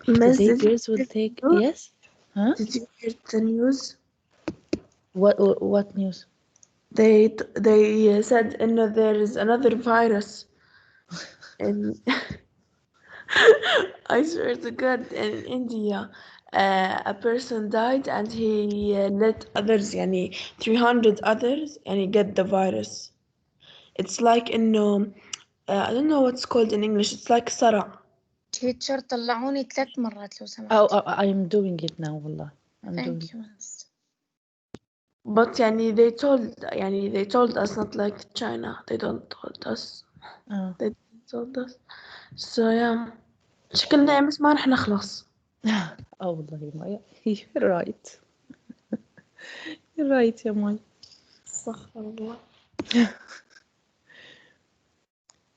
Miss, Today did you girls will hear take, the news? yes? Huh? Did you hear the news? What news? They said there is another virus, and I swear to God, in India, a person died and he let others, يعني 300 others, and he get the virus. It's like I don't know what's called in English. It's like صرع. Teacher طلعوني 3 مرات لو Oh, سمحت. I'm doing it now, والله. I'm doing Thank you, miss. But يعني they told us, not like China. They don't told us. it. Oh. They told us. So yeah. شكلنا يا مس ما رح نخلص. Oh, والله مايا. You're right. You're right, يا مايا. استغفر الله.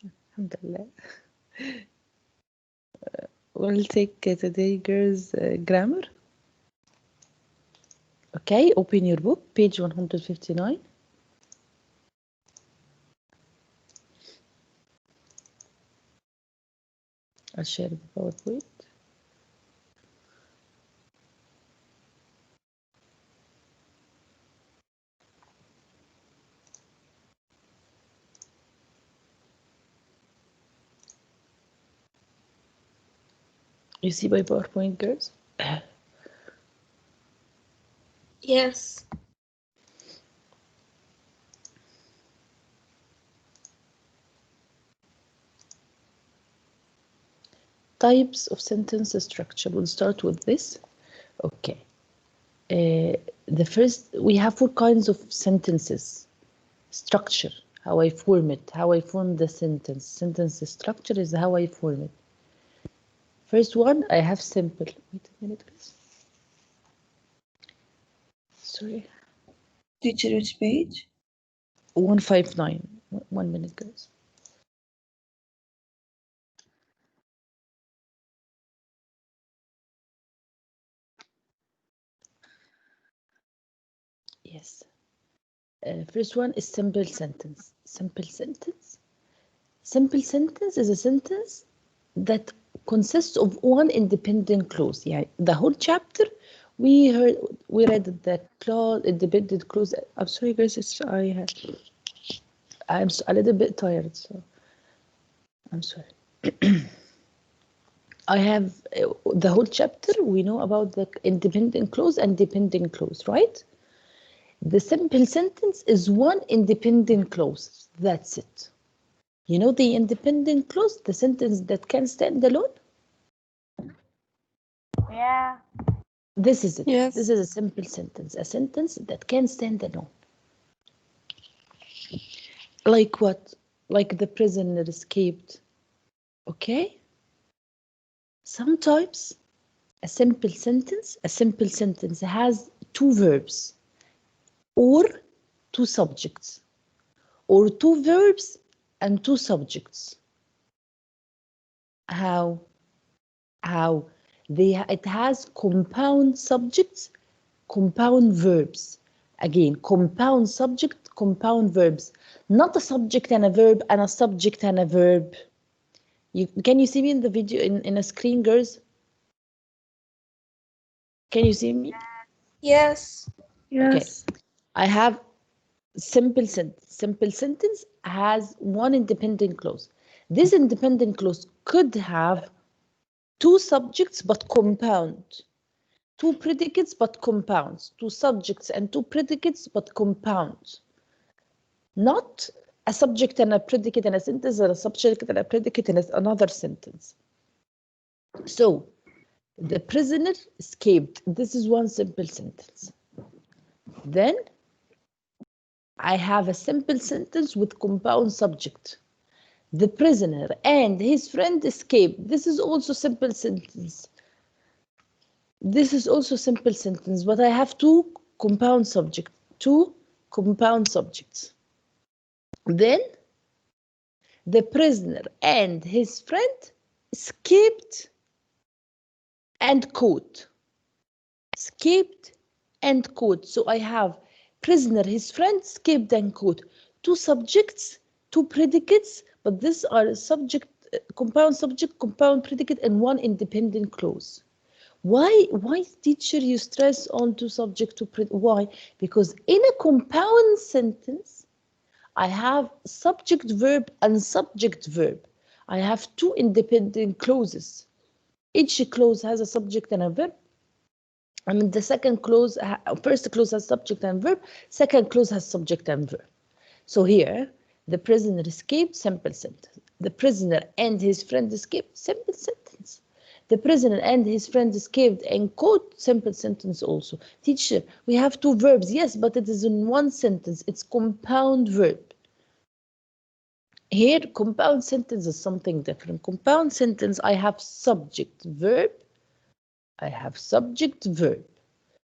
الحمد لله. We'll take today girls grammar. Okay, open your book, page 159. I'll share the PowerPoint. You see my PowerPoint, girls? Yes. Types of sentence structure. We'll start with this. Okay. The first, we have 4 kinds of sentences. Structure, how I form it, how I form the sentence. Sentence structure is how I form it. First one, I have simple. Wait a minute, guys. Sorry. Teacher, which page? 159. 1 minute, guys. Yes. First one is simple sentence. Simple sentence. Simple sentence is a sentence that consists of one independent clause. Yeah, the whole chapter we read the clause, independent clause. I'm sorry, guys. I'm a little bit tired, so I'm sorry. I have the whole chapter. We know about the independent clause and dependent clause, right? The simple sentence is one independent clause. That's it. You know the independent clause, the sentence that can stand alone? Yeah. This is it. Yes. This is a simple sentence, a sentence that can stand alone. Like what? Like the prisoner escaped. Okay? Sometimes a simple sentence has 2 verbs or 2 subjects, or 2 verbs and 2 subjects. How? It has compound subjects, compound verbs. Again, compound subject, compound verbs. Not a subject and a verb and a subject and a verb. Can you see me in the video in a screen, girls? Can you see me? Yes. Okay. I have simple sentence. Simple sentence has one independent clause. This independent clause could have 2 subjects but compound. 2 predicates but compounds. 2 subjects and 2 predicates but compounds. Not a subject and a predicate in a sentence, or a subject and a predicate in another sentence. So, the prisoner escaped. This is one simple sentence. Then, I have a simple sentence with compound subject. The prisoner and his friend escaped. This is also simple sentence. This is also simple sentence, but I have 2 compound subjects. 2 compound subjects. Then, the prisoner and his friend escaped and caught. Escaped and caught. So I have prisoner, his friend, escaped and caught. 2 subjects, 2 predicates, but these are subject compound subject, compound predicate, and one independent clause. Why teacher you stress on to subject to predicate? Why? Because in a compound sentence, I have subject verb and subject verb. I have two independent clauses. Each clause has a subject and a verb. I mean, the second clause, first clause has subject and verb, second clause has subject and verb. So here, the prisoner escaped, simple sentence. The prisoner and his friend escaped, simple sentence. The prisoner and his friend escaped and quote, simple sentence also. Teacher, we have two verbs, yes, but it is in one sentence. It's compound verb. Here, compound sentence is something different. Compound sentence, I have subject, verb. I have subject, verb.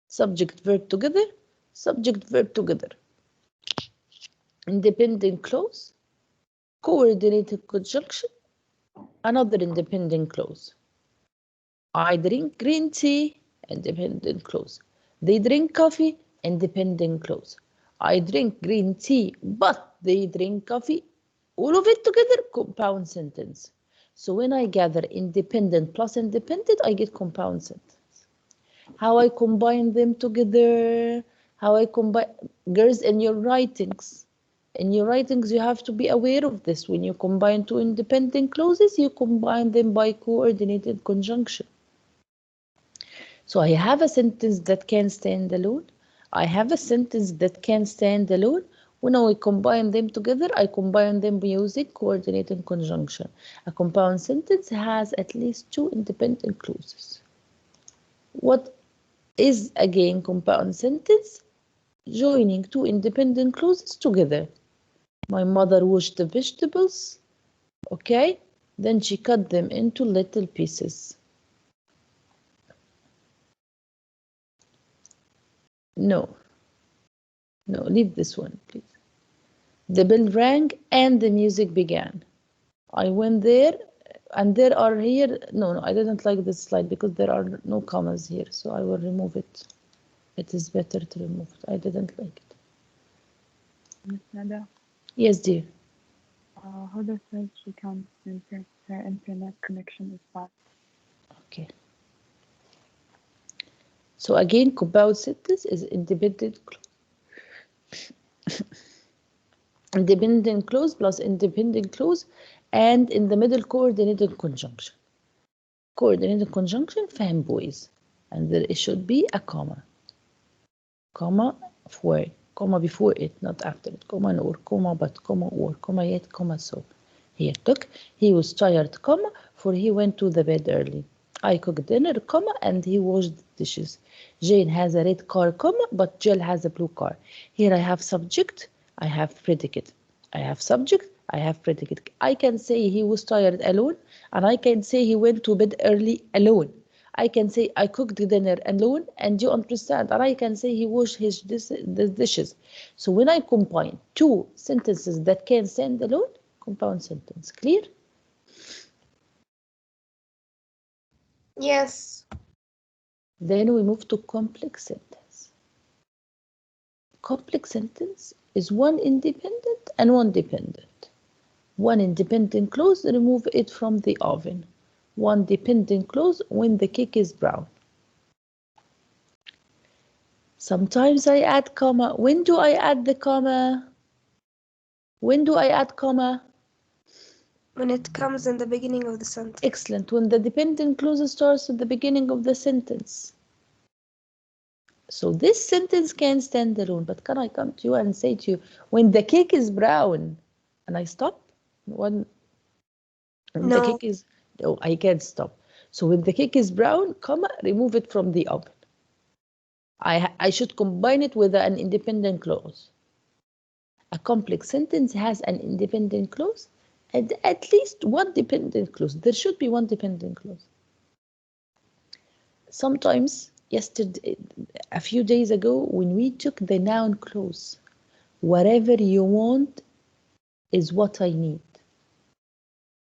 Subject, verb together. Subject, verb together. Independent clause. Coordinated conjunction. Another independent clause. I drink green tea. Independent clause. They drink coffee. Independent clause. I drink green tea, but they drink coffee. All of it together, compound sentence. So when I gather independent plus independent, I get compound sentence. How I combine them together, how I combine, girls, in your writings. In your writings, you have to be aware of this. When you combine two independent clauses, you combine them by coordinated conjunction. So I have a sentence that can stand alone. I have a sentence that can stand alone. When I combine them together, I combine them using coordinated conjunction. A compound sentence has at least two independent clauses. What is again compound sentence? Joining two independent clauses together. My mother washed the vegetables, okay? Then she cut them into little pieces. No, leave this one, please. The bell rang and the music began. I went there, and there are here, no, I didn't like this slide because there are no commas here, so I will remove it. It is better to remove it. I didn't like it. Miss Nada, Yes, dear. Huda says she can't enter. Her internet connection is bad. Okay. So again, compound sentence is independent clause. Independent clause plus independent clause, and in the middle coordinated conjunction. Coordinated conjunction, fam boys, and there should be a comma. Comma for, comma before it, not after it. Comma nor, comma but, comma or, comma yet, comma so. Here, look, he was tired, comma, for he went to the bed early. I cooked dinner, comma, and he washed the dishes. Jane has a red car, comma, but Jill has a blue car. Here I have subject, I have predicate. I have subject, I have predicate. I can say he was tired alone, and I can say he went to bed early alone. I can say I cooked dinner alone, and you understand. And I can say he washed the dishes. So when I combine two sentences that can stand alone, compound sentence. Clear? Yes. Then we move to complex sentence. Complex sentence is one independent and one dependent. One independent clause, remove it from the oven. One dependent clause, when the cake is brown. Sometimes I add comma. When do I add the comma? When do I add comma? When it comes in the beginning of the sentence. Excellent. When the dependent clause starts at the beginning of the sentence. So this sentence can stand alone, but can I come to you and say to you, when the cake is brown, and I stop? When No. the cake is, no, I can't stop. So when the cake is brown, comma, remove it from the oven. I should combine it with an independent clause. A complex sentence has an independent clause and at least one dependent clause. There should be one dependent clause. Sometimes, yesterday, a few days ago, when we took the noun clause, whatever you want is what I need.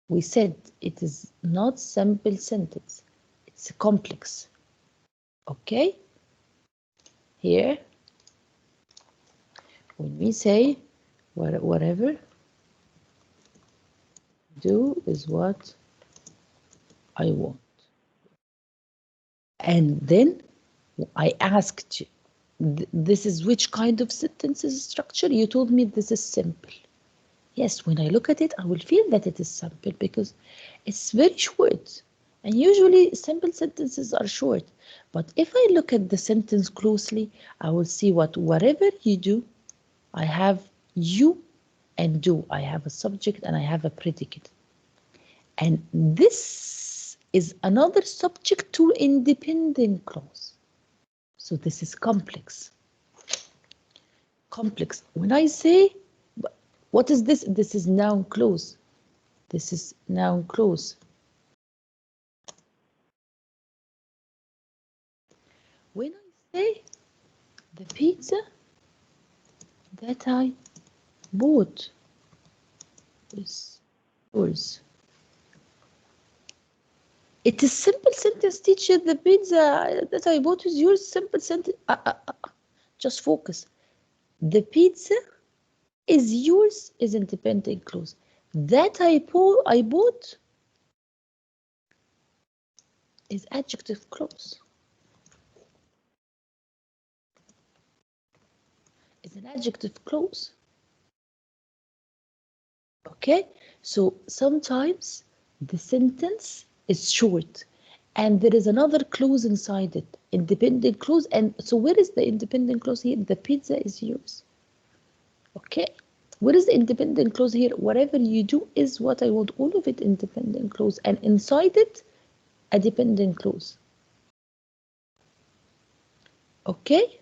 We said it is not simple sentence, it's complex. Okay? Here, when we say whatever Do is what I want. And then I asked you, this is which kind of sentences structure? You told me this is simple. Yes, when I look at it, I will feel that it is simple because it's very short. And usually simple sentences are short. But if I look at the sentence closely, I will see whatever you do, I have you and do. I have a subject and I have a predicate. And this is another subject to independent clause. So this is complex. Complex. When I say, what is this? This is noun clause. This is noun clause. When I say the pizza that I bought is yours. It is simple sentence, teacher. The pizza that I bought is yours. Simple sentence. Just focus. The pizza is yours is independent clause. That I bought is adjective clause. It's an adjective clause. Okay, so sometimes the sentence is short and there is another clause inside it, independent clause. And so where is the independent clause here? The pizza is yours. Okay, where is the independent clause here? Whatever you do is what I want, all of it independent clause, and inside it a dependent clause. Okay,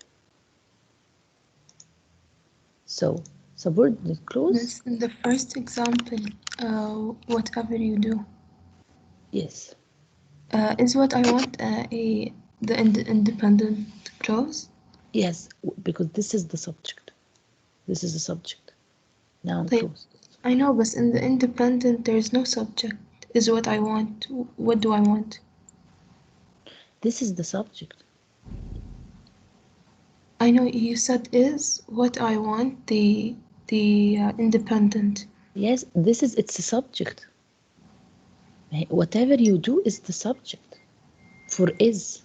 so subordinate clause. Miss, in the first example, whatever you do, Yes, is what I want the independent clause? yes, because this is the subject. This is the subject. Noun Like, clause. I know, but in the independent, there's no subject. Is what I want. What do I want? This is the subject. I know you said is what I want, the independent. Yes, it's a subject. Whatever you do is the subject for is.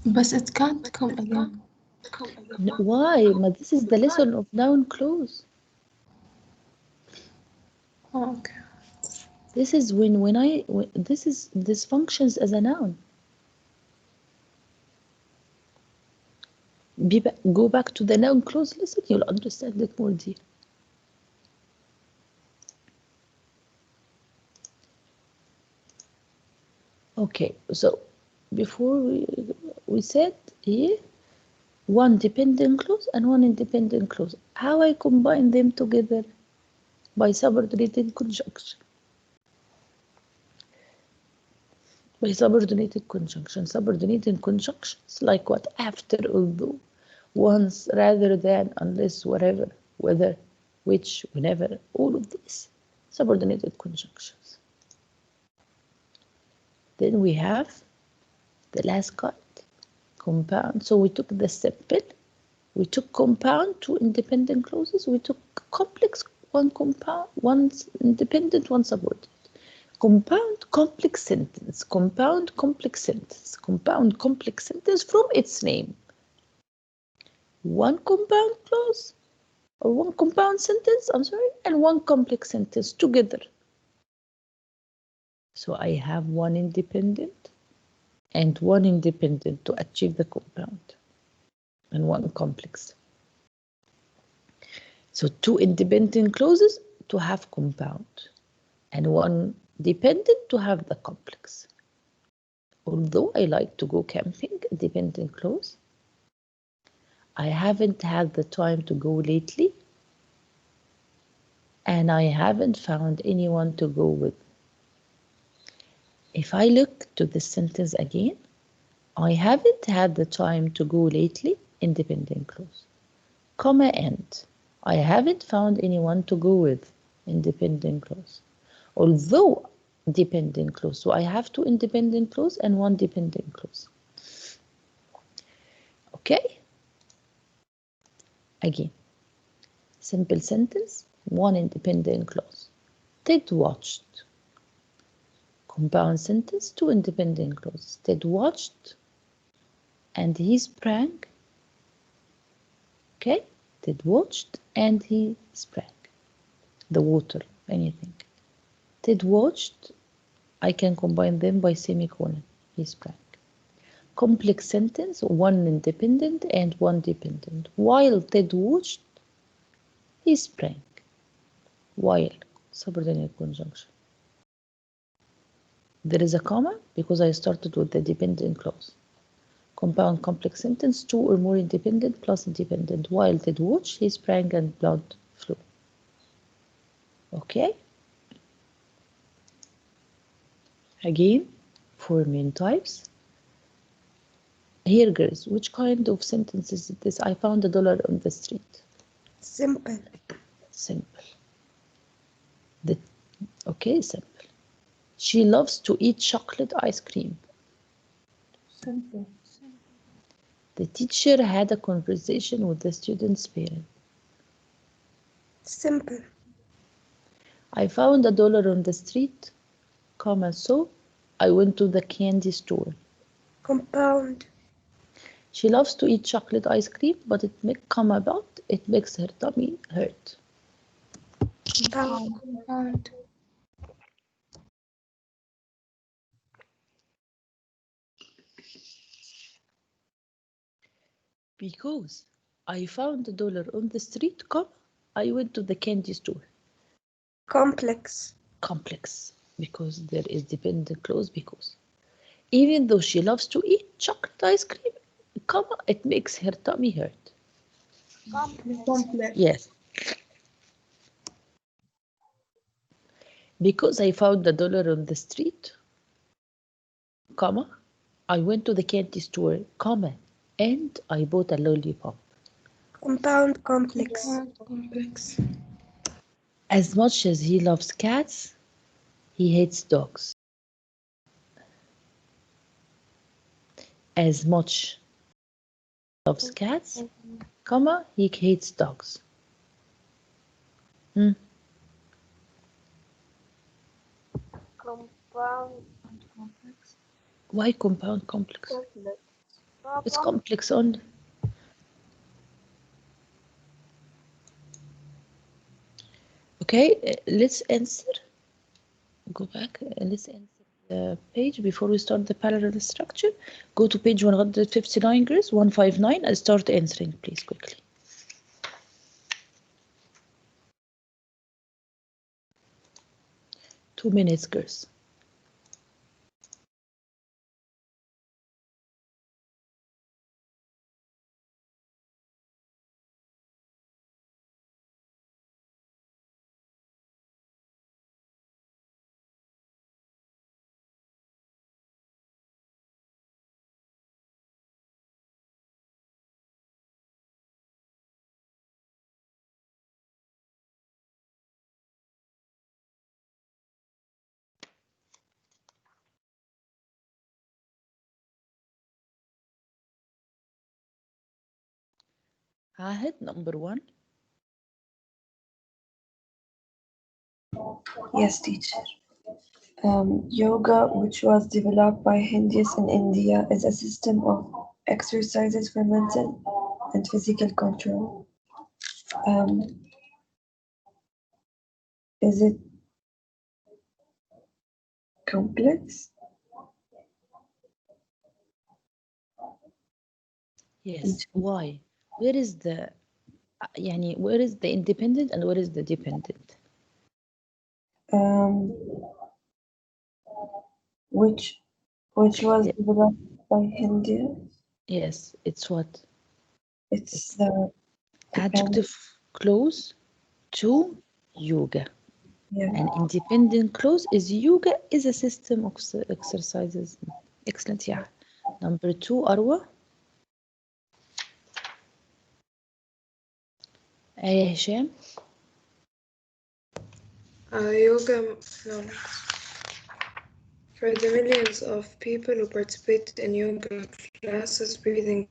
But it can't come again. Why? But this is the lesson of noun clause. Oh, okay. This is this functions as a noun. Go back to the noun clause lesson, you'll understand it more deep. Okay, so before we said here one dependent clause and one independent clause. How I combine them together? By subordinated conjunction. By subordinated conjunction. Subordinated conjunctions like what? After, although, once, rather than, unless, whatever, whether, which, whenever, all of these subordinated conjunctions. Then we have the last kind, compound. So we took the simple, we took compound, two independent clauses, we took complex, one compound, one independent, one subordinate. Compound complex sentence, compound complex sentence, compound complex sentence from its name. One compound clause or one compound sentence, and one complex sentence together. So I have one independent and one independent to achieve the compound, and one complex. So two independent clauses to have compound, and one dependent to have the complex. Although I like to go camping, dependent clause, I haven't had the time to go lately, and I haven't found anyone to go with. If I look to this sentence again, I haven't had the time to go lately, independent clause, comma, and I haven't found anyone to go with, independent clause. Although dependent clause, so I have two independent clause and one dependent clause. Okay, again, simple sentence, one independent clause. Ted watched. Compound sentence, two independent clauses. Ted watched and he sprang. Okay, Ted watched and he sprang. The water, anything. Ted watched, I can combine them by semicolon. He sprang. Complex sentence, one independent and one dependent. While Ted watched, he sprang. While, subordinate conjunction. There is a comma because I started with the dependent clause. Compound complex sentence, two or more independent plus independent. While Ted watched, he sprang and blood flew. Okay? Again, four main types. Here, girls, which kind of sentence is this? I found $1 on the street. Simple. Simple. Okay, simple. She loves to eat chocolate ice cream. Simple. The teacher had a conversation with the student's parent. Simple. I found $1 on the street, comma, so I went to the candy store. Compound. She loves to eat chocolate ice cream, but it makes her tummy hurt. Compound. Compound. Because I found $1 on the street, comma, I went to the candy store. Complex. Complex, because there is dependent clause because. Even though she loves to eat chocolate ice cream, comma, it makes her tummy hurt. Complex. Yes. Because I found $1 on the street, comma, I went to the candy store, comma, and I bought a lollipop. Compound complex. Compound complex. As much as he loves cats, he hates dogs. As much loves cats, comma, he hates dogs. Compound Complex. Why compound complex? It's complex only. Okay, let's answer. Go back and let's answer the page before we start the parallel structure. Go to page 159, girls, 159, and start answering, please, quickly. Two minutes, girls. Ahead, number one. Yes, teacher. Yoga, which was developed by Hindus in India, is a system of exercises for mental and physical control. Is it complex? Yes. Why? Where is the independent and where is the dependent? Which was developed by Hindu? Yes, it's what? It's the Adjective clause to yoga. yeah. An independent clause is yoga is a system of exercises. Excellent, yeah. Number two, Arwa. Hisham. Yoga, no. For the millions of people who participated in yoga classes, breathing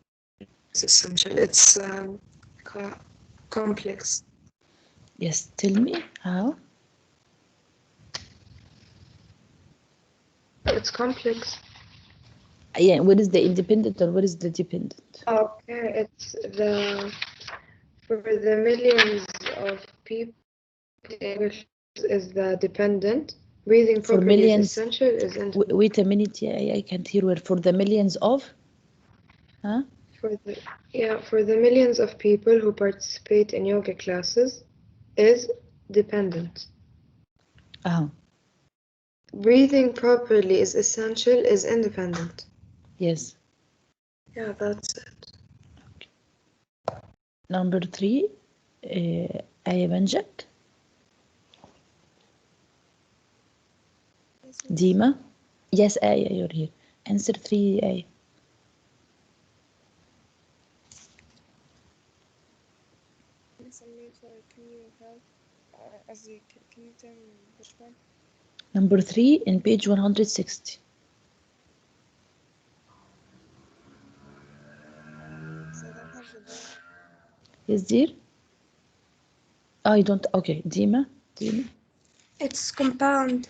is essential. It's complex. Yes, tell me how. It's complex. Yeah, what is the independent or what is the dependent? Okay, it's for the millions of people, English is the dependent. Breathing For properly millions. is essential. Is independent. Wait a minute, yeah, I can't hear word. For the millions of? Huh? For the millions of people who participate in yoga classes is dependent. Breathing properly is essential is independent. Yes. Yeah, that's it. Number 3, آية بنجك. Dima. Yes, آية, you're here. Answer 3, آية. Number 3 in page 160. Yes, dear? I don't. Okay, Dima. It's compound.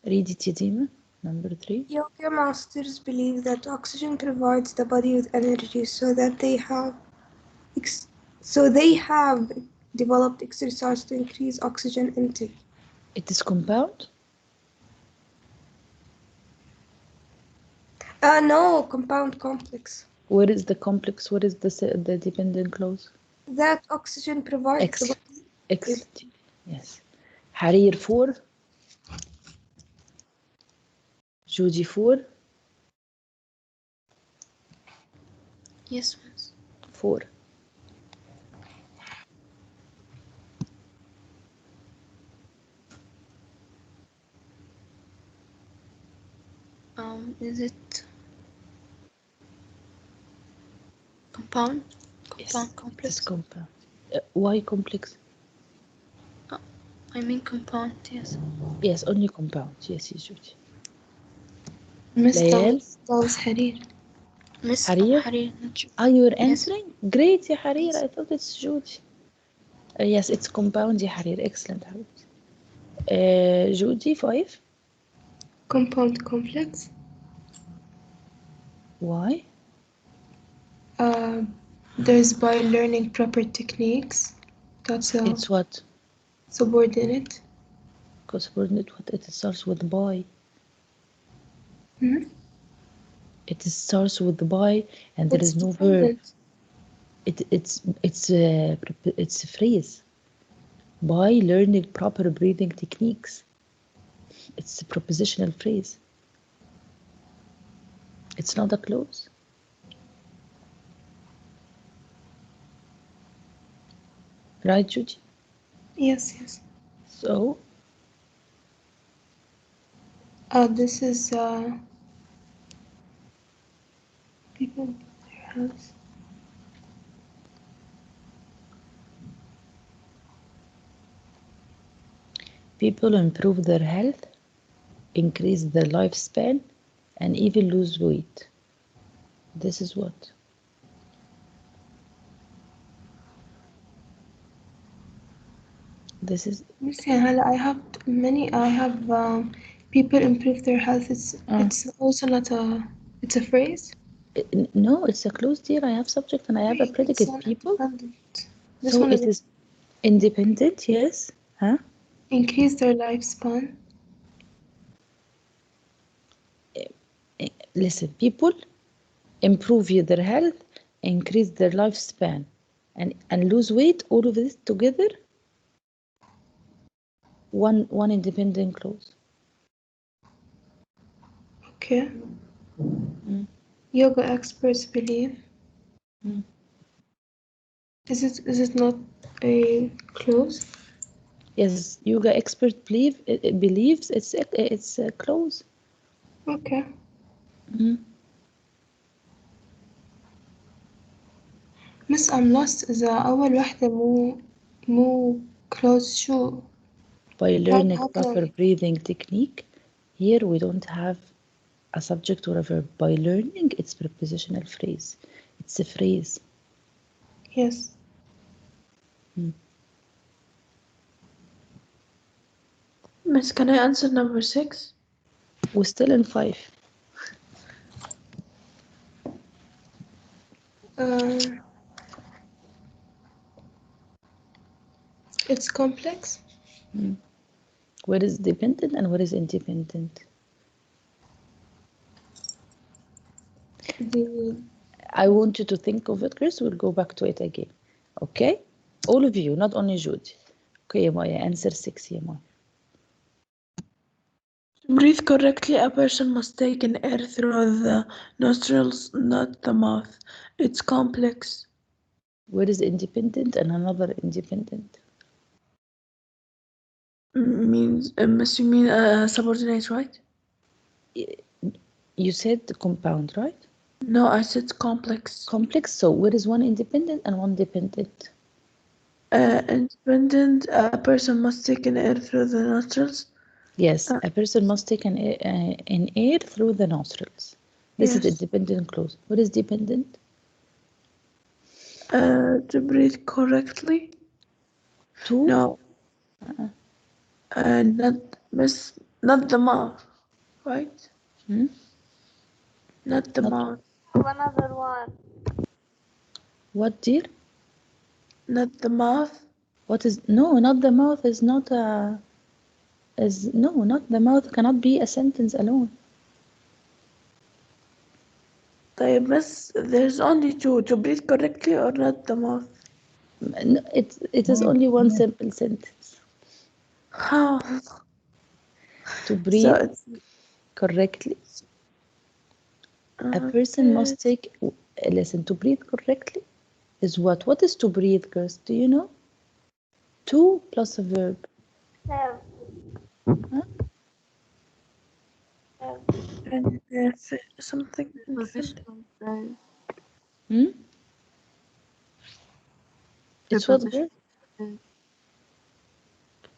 Read it, Dima. Number 3. Yoga masters believe that oxygen provides the body with energy, so they have developed exercise to increase oxygen intake. It is compound? No, compound complex. Where is the complex? What is the dependent clause? That oxygen provides the body. Excellent. Yes. Harir 4. Judy 4. Yes, miss. 4. Is it compound? Compound, Yes, complex. it is compound. Why complex? I mean compound, yes. Yes, only compound. Yes, Judy. Miss, Layal. that was Harir. Miss Harir? Harir, not you. Are you Yes. answering? Great, ya Harir. Yes. I thought it's Judy. Yes, it's compound, ya Harir. Excellent, Harir. Judy 5. Compound complex. Why? There's by learning proper techniques. That's It's what? subordinate. Because subordinate what? It starts with by. Hmm? It starts with by, and there It's is no verb. dependent. It's a phrase. By learning proper breathing techniques. It's a prepositional phrase. It's not a clause. Right, Judy? Yes, yes. So, This is people in their house. people improve their health, increase their lifespan, and even lose weight. This is what? This is I have people improve their health. It's also not it's a phrase. no, it's a clause, dear. I have subject and I have a It's predicate. People. independent. This So one it is independent, yes. Huh? increase their lifespan. Listen, people improve their health, increase their lifespan, and lose weight. All of this together. One independent clause. Okay. Yoga experts believe. Is it not a clause? Yes, yoga expert believes it's a clause. Okay. Miss I'm lost إذا أول واحدة مو close شو By learning how can proper breathing technique, here we don't have a subject or a verb. By learning, it's prepositional phrase. It's a phrase. Yes. Miss, can I answer number 6? We're still in 5. It's complex. What is dependent and what is independent? I want you to think of it, Chris. We'll go back to it again. Okay? All of you, not only Judy. Okay, Maya, answer 6, yeah, Maya. To breathe correctly, a person must take in air through the nostrils, not the mouth. It's complex. What is independent and another independent? Means, Miss, you mean subordinate, right? You said the compound, right? No, I said complex. Complex. So what is one independent and one dependent? Independent, a person must take in air through the nostrils. Yes, a person must take in air through the nostrils. This is Yes. independent clause. What is dependent? To breathe correctly. To? No. Not the mouth, right? Hmm? Not the Not- mouth. Another one. What, dear? Not the mouth. What is no? Not the mouth is not a. Is no, not the mouth cannot be a sentence alone. طيب, Miss, there's only two. To breathe correctly or not the mouth. No, it is only one simple sentence. How? To So breathe it's correctly, a person must take. Listen, to breathe correctly is what? What is to breathe, girls? Do you know? To plus a verb. Have. Huh? and there's something. Prepositional phrase. Hmm? It's what Preposition. verb?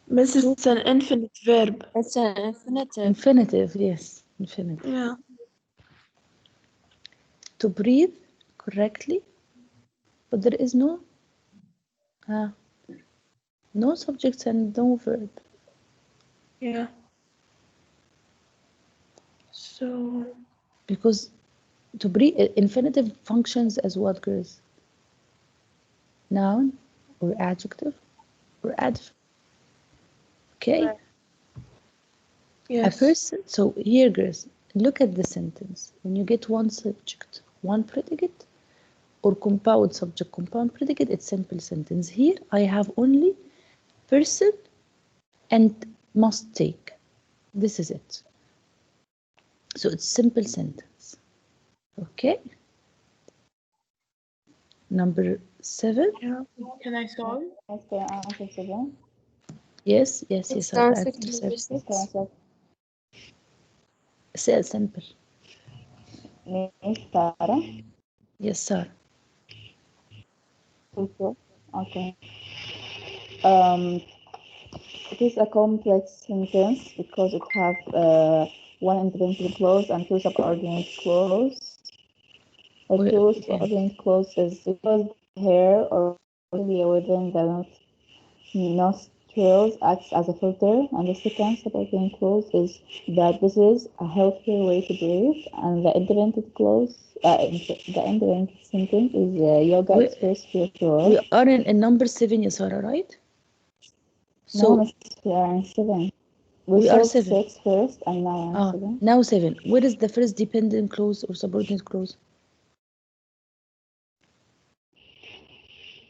Miss, it's an infinite verb. It's an infinitive. Infinitive, yes, infinitive. Yeah. To breathe correctly, but there is no subjects and no verb. Yeah. So Because to breathe, infinitive functions as what, girls? Noun or adjective or adverb. Okay? yes. A person, so here, girls, look at the sentence. When you get one subject, one predicate, or compound subject, compound predicate, it's simple sentence. Here, I have only person and must take. This is it. So it's simple sentence. Okay? Number 7. Yeah. Can I solve? Answer 7. Yes. It's I'll answer answer to 7. number 6. Say simple. Miss Tara. Yes, sir. Okay. It is a complex sentence because it has one independent clause and two subordinate clause. The two subordinate clause is because hair or cilia within the nostrils acts as a filter, and the second subordinate clause is that this is a healthier way to breathe, and the independent clause, the independent sentence is yoga express reassure. We are in number 7, Yasara, right? So No, we are in 7. we are 7. 6 first, and now I'm 7. Now 7. What is the first dependent clause or subordinate clause?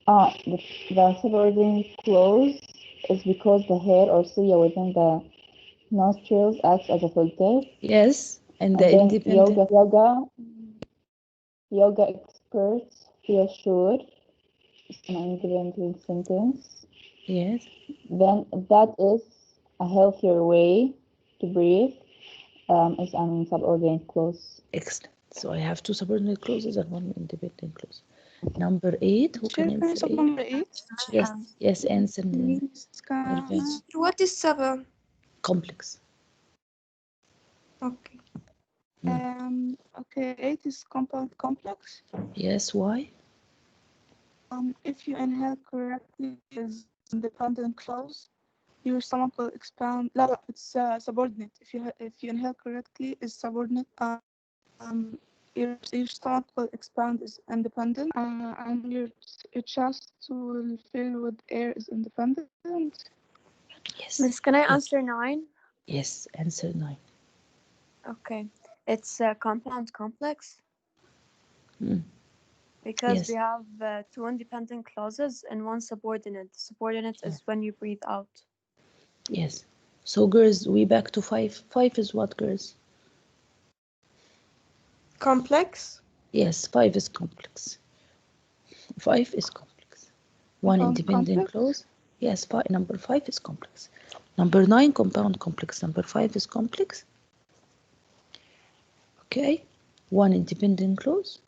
The subordinate clause is because the hair or cilia within the nostrils acts as a filter. Yes, and the then independent. yoga experts reassure is an independent sentence. Yes. Then that is a healthier way to breathe is an subordinate clause. Excellent. So I have two subordinate clauses and one independent clause. Number 8. Who can answer 8? Number 8. Yes, answer. What is Saba? Complex. Okay. Okay, 8 is compound complex. Yes, why? If you inhale correctly is independent clause. your stomach will expand. لا لا, it's subordinate. If you inhale correctly, is subordinate. Your stomach will expand is independent, and your chest will fill with air is independent. Yes. Miss, can I Yes. answer 9? Yes, answer 9. Okay. It's a compound complex. Mm. Because Yes. we have 2 independent clauses and 1 subordinate. Subordinate is when you breathe out. Yes. So girls, we back to 5. 5 is what, girls? Complex? Yes, 5 is complex. 5 is complex. 1 Compound independent complex? clause. Yes, number 5 is complex. Number 9, compound complex. Number 5 is complex. Okay. 1 independent clause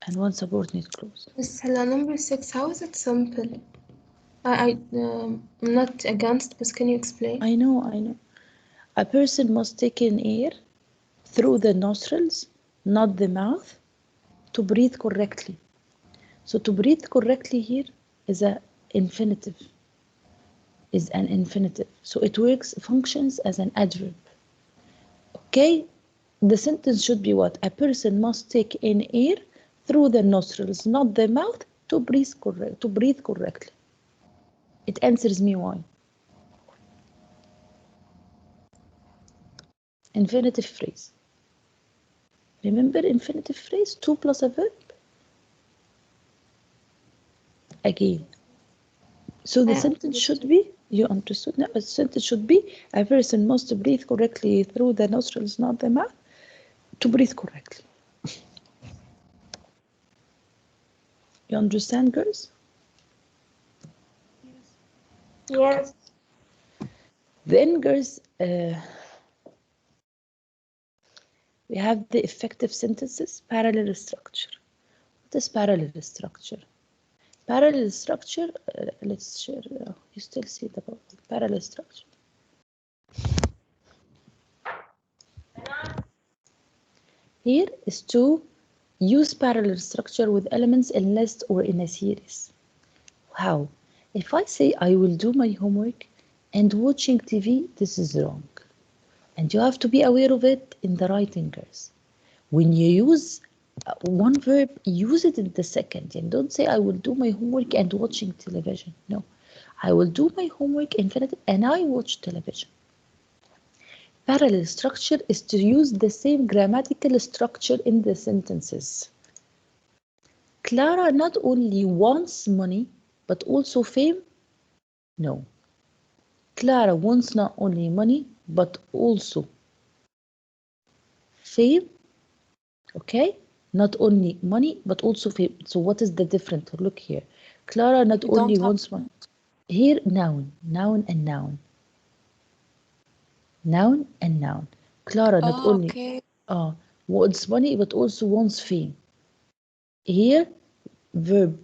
and 1 subordinate clause. Miss Hella, number 6, how is it simple? I'm not against, but can you explain? I know. A person must take in air through the nostrils, not the mouth, to breathe correctly. So to breathe correctly here is an infinitive. So it functions as an adverb. Okay? The sentence should be what? A person must take in air through the nostrils, not the mouth, to breathe correctly. It answers me why. Infinitive phrase. Remember infinitive phrase, 2 plus a verb? Again. So the sentence should be, you understood? No, the sentence should be, a person must breathe correctly through the nostrils, not the mouth, to breathe correctly. You understand, girls? Yes. Then, girls, we have the effective sentences, parallel structure. What is parallel structure? Parallel structure, let's share, you still see the parallel structure. Here is to use parallel structure with elements in list or in a series. How? If I say I will do my homework and watching TV, this is wrong. And you have to be aware of it in the writing, girls. When you use one verb, use it in the second. And don't say I will do my homework and watching television. No. I will do my homework infinitive and I watch television. Parallel structure is to use the same grammatical structure in the sentences. Clara not only wants money, but also fame? No. Clara wants not only money, but also fame. Okay? Not only money, but also fame. So what is the difference? Look here. Clara not only wants money. Here, noun and noun. Noun and noun. Clara not only wants money, but also wants fame. Here, verb,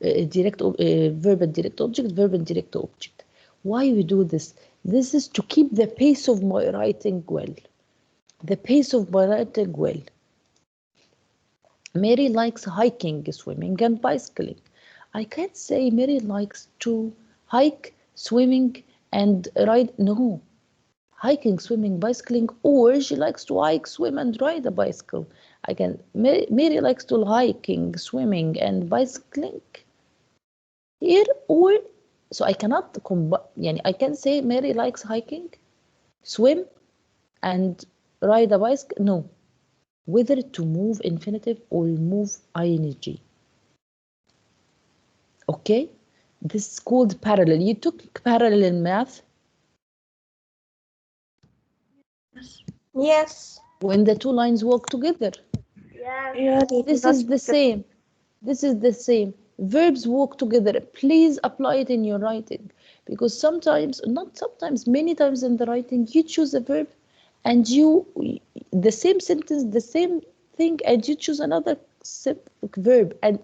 verb and direct object, verb and direct object. Why we do this? This is to keep the pace of my writing well. The pace of my writing well. Mary likes hiking, swimming, and bicycling. I can't say Mary likes to hike, swimming, and ride. No. Hiking, swimming, bicycling, or she likes to hike, swim, and ride a bicycle. Mary likes to hiking, swimming, and bicycling. Here, or, so I cannot combine, I can say Mary likes hiking, swim, and ride a bicycle. No. Whether to move infinitive or move ing. Okay? This is called parallel. You took parallel in math? Yes. When the two lines walk together. Yeah. This is the same. This is the same. Verbs walk together. Please apply it in your writing. Because sometimes, not sometimes, many times in the writing, you choose a verb and the same sentence, the same thing, and you choose another verb. And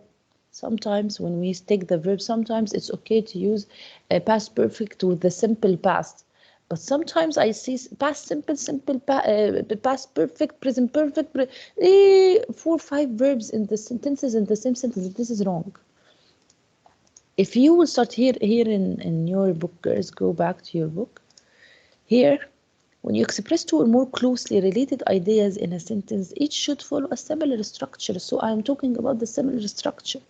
sometimes when we take the verb, sometimes it's okay to use a past perfect with the simple past. But sometimes I see past simple, past perfect, present perfect, 4 or 5 verbs in the sentences in the same sentence. This is wrong. If you will start here in your book, girls, go back to your book. Here, when you express two or more closely related ideas in a sentence, each should follow a similar structure. So I'm talking about the similar structure.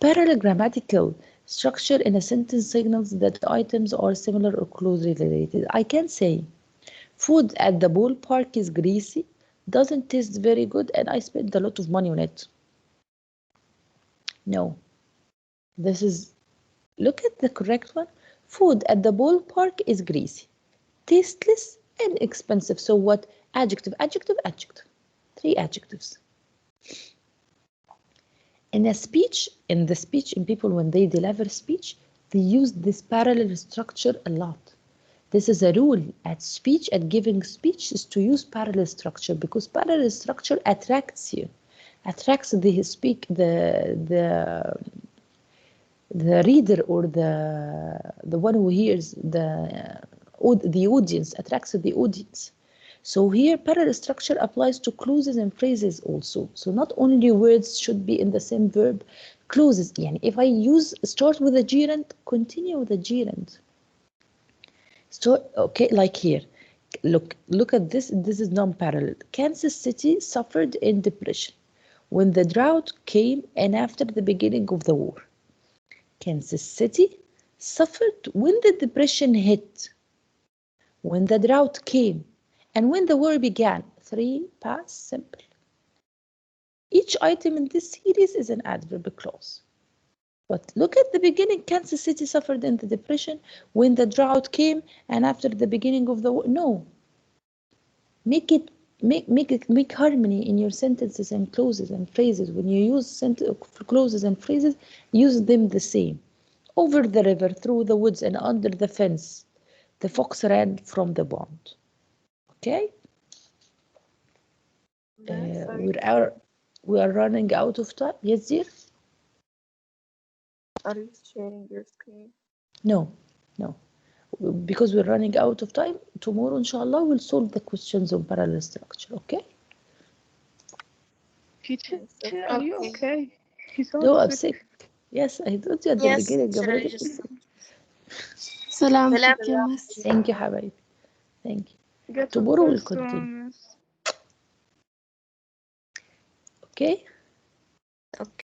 Parallel grammatical structure in a sentence signals that items are similar or closely related. I can say, food at the ballpark is greasy, doesn't taste very good, and I spent a lot of money on it. No. This is, look at the correct one. Food at the ballpark is greasy, tasteless, and expensive. So what? Adjective, adjective, adjective. 3 adjectives. In the speech, in people when they deliver speech, they use this parallel structure a lot. This is a rule at speech, at giving speech, is to use parallel structure, because parallel structure attracts you, attracts the reader, or the one who hears, the audience, attracts the audience. So here parallel structure applies to clauses and phrases also. So not only words should be in the same verb, clauses. Yani if I start with a gerund, continue with a gerund. So okay, like here, look at this. This is non-parallel. Kansas City suffered in depression when the drought came and after the beginning of the war. Kansas City suffered when the depression hit, when the drought came, and when the war began. 3 past simple. Each item in this series is an adverb clause. But look at the beginning. Kansas City suffered in the depression when the drought came and after the beginning of the war. No. Make harmony in your sentences and clauses and phrases. When you use clauses and phrases, use them the same. Over the river, through the woods, and under the fence, the fox ran from the pond. Okay? We are running out of time. Yes, dear? Are you sharing your screen? No. Because we're running out of time. Tomorrow, inshallah, we'll solve the questions on parallel structure. Okay? Teacher, are you okay? You No, I'm sound sick. sick. Yes, I told you at the beginning. sorry, just سلامتك يا مس. Thank you, Habaib. Thank you. Get Tomorrow well we'll soon, continue. miss. Okay? okay.